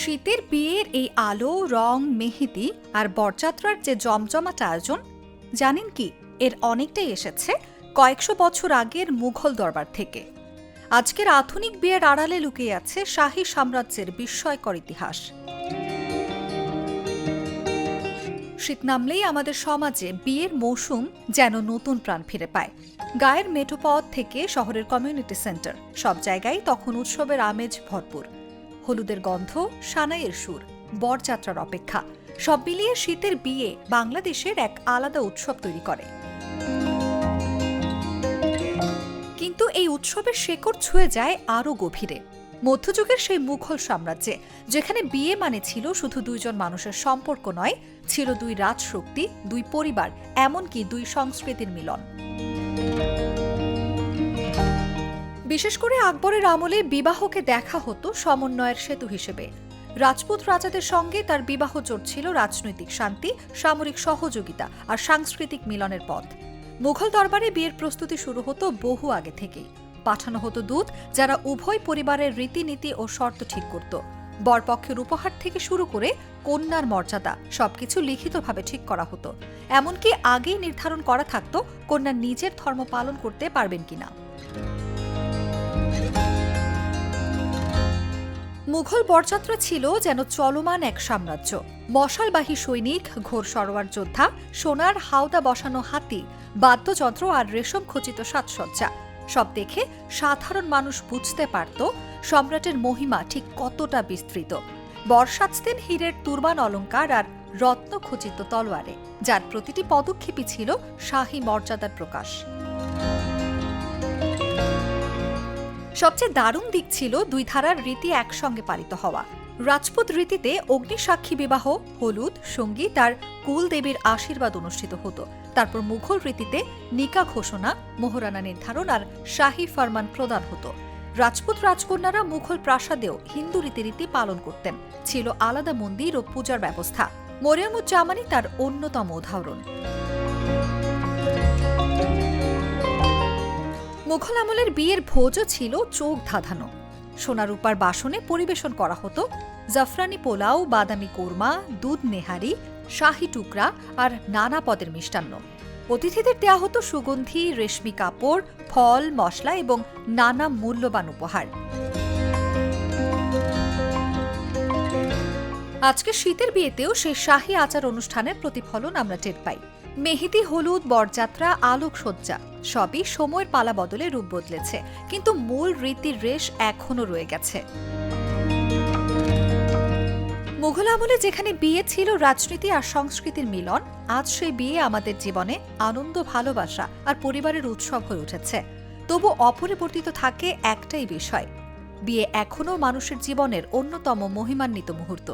শীতের বিয়ের এই আলো, রং, মেহেদি আর বরযাত্রার যে জমজমাট আয়োজন, জানেন কি এর অনেকটাই এসেছে কয়েকশো বছর আগের মুঘল দরবার থেকে। আজকের আধুনিক বিয়ের আড়ালে লুকিয়ে আছে শাহী সাম্রাজ্যের বিস্ময়কর ইতিহাস। শীত নামলেই আমাদের সমাজে বিয়ের মৌসুম যেন নতুন প্রাণ ফিরে পায়। গায়ের মেঠোপথ থেকে শহরের কমিউনিটি সেন্টার, সব জায়গায় তখন উৎসবের আমেজ ভরপুর। হলুদের গন্ধ, সানাইয়ের সুর, বরযাত্রার অপেক্ষা, সব মিলিয়ে শীতের বিয়ে বাংলাদেশের এক আলাদা উৎসব তৈরি করে। কিন্তু এই উৎসবের শেকড় ছুঁয়ে যায় আরও গভীরে। মধ্যযুগের সেই মুঘল সাম্রাজ্যে, যেখানে বিয়ে মানে ছিল শুধু দুইজন মানুষের সম্পর্ক নয়, ছিল দুই রাজশক্তি, দুই পরিবার, এমনকি দুই সংস্কৃতির মিলন। বিশেষ করে আকবরের আমলে বিবাহকে দেখা হতো সমন্বয়ের সেতু হিসেবে। রাজপুত রাজাদের সঙ্গে তার বিবাহ জোটছিল রাজনৈতিক শান্তি, সামরিক সহযোগিতা আর সাংস্কৃতিক মিলনের পথ। মুঘল দরবারে বিয়ের প্রস্তুতি শুরু হতো বহু আগে থেকেই। পাঠানো হতো দূত, যারা উভয় পরিবারের রীতিনীতি ও শর্ত ঠিক করত। বরপক্ষের উপহার থেকে শুরু করে কন্যার মর্যাদা সবকিছু লিখিতভাবে ঠিক করা হতো। এমনকি আগেই নির্ধারণ করা থাকত কন্যা নিজের ধর্ম পালন করতে পারবেন কিনা। মুঘল বরযাত্রা ছিল যেন চলমান এক সাম্রাজ্য। মশালবাহী সৈনিক, ঘোর সরোয়ার যোদ্ধা, সোনার হাওদা বসানো হাতি, বাদ্যযন্ত্র আর রেশম খচিত সাজসজ্জা, সব দেখে সাধারণ মানুষ বুঝতে পারত সম্রাটের মহিমা ঠিক কতটা বিস্তৃত। বর সাজতেন হীরের তুরবান অলঙ্কার আর রত্ন খচিত তলোয়ারে, যার প্রতিটি পদক্ষেপই ছিল শাহী মর্যাদার প্রকাশ। সবচেয়ে দারুণ দিক ছিল দুই ধারার রীতি একসঙ্গে পালিত হওয়া। রাজপুত রীতিতে অগ্নিসাক্ষী বিবাহ, হলুদ, সঙ্গীত আর কুলদেবীর আশীর্বাদ অনুষ্ঠিত হতো। তারপর মুঘল রীতিতে নিকা ঘোষণা, মোহরানা নির্ধারণ আর শাহী ফরমান প্রদান হতো। রাজপুত রাজকন্যারা মুঘল প্রাসাদেও হিন্দু রীতিনীতি পালন করতেন। ছিল আলাদা মন্দির ও পূজার ব্যবস্থা। মরিয়মুজ্জামানি তার অন্যতম উদাহরণ। মুঘল আমলের বিয়ের ভোজও ছিল চোখ ধাঁধানো। সোনারূপার বাসনে পরিবেশন করা হতো জাফরানি পোলাও, বাদামি কোরমা, দুধ নেহারি, শাহী টুকরা আর নানা পদের মিষ্টান্ন। অতিথিদের দেয়া হতো সুগন্ধি, রেশমি কাপড়, ফল, মশলা এবং নানা মূল্যবান উপহার। আজকে শীতের বিয়েতেও সেই শাহী আচার অনুষ্ঠানের প্রতিফলন আমরা টের পাই। মেহেদি, হলুদ, বরযাত্রা, আলোকসজ্জা সবই সময়ের পালা বদলে রূপ বদলেছে, কিন্তু মূল রীতির রেশ এখনো রয়ে গেছে। মুঘল আমলে যেখানে বিয়ে ছিল রাজনীতি আর সংস্কৃতির মিলন, আজ সেই বিয়ে আমাদের জীবনে আনন্দ, ভালোবাসা আর পরিবারের উৎসব হয়ে উঠেছে। তবু অপরিবর্তিত থাকে একটাই বিষয়, বিয়ে এখনো মানুষের জীবনের অন্যতম মহিমান্বিত মুহূর্ত।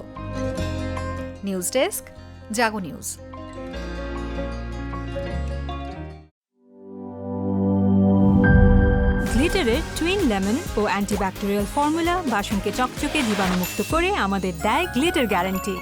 নিউজ ডেস্ক, জাগো নিউজ। গ্লিটারের টুইন লেমন ও অ্যান্টিব্যাকটেরিয়াল ফর্মুলা বাসনকে চকচকে জীবাণুমুক্ত করে আমাদের দেয় গ্লিটার গ্যারান্টি।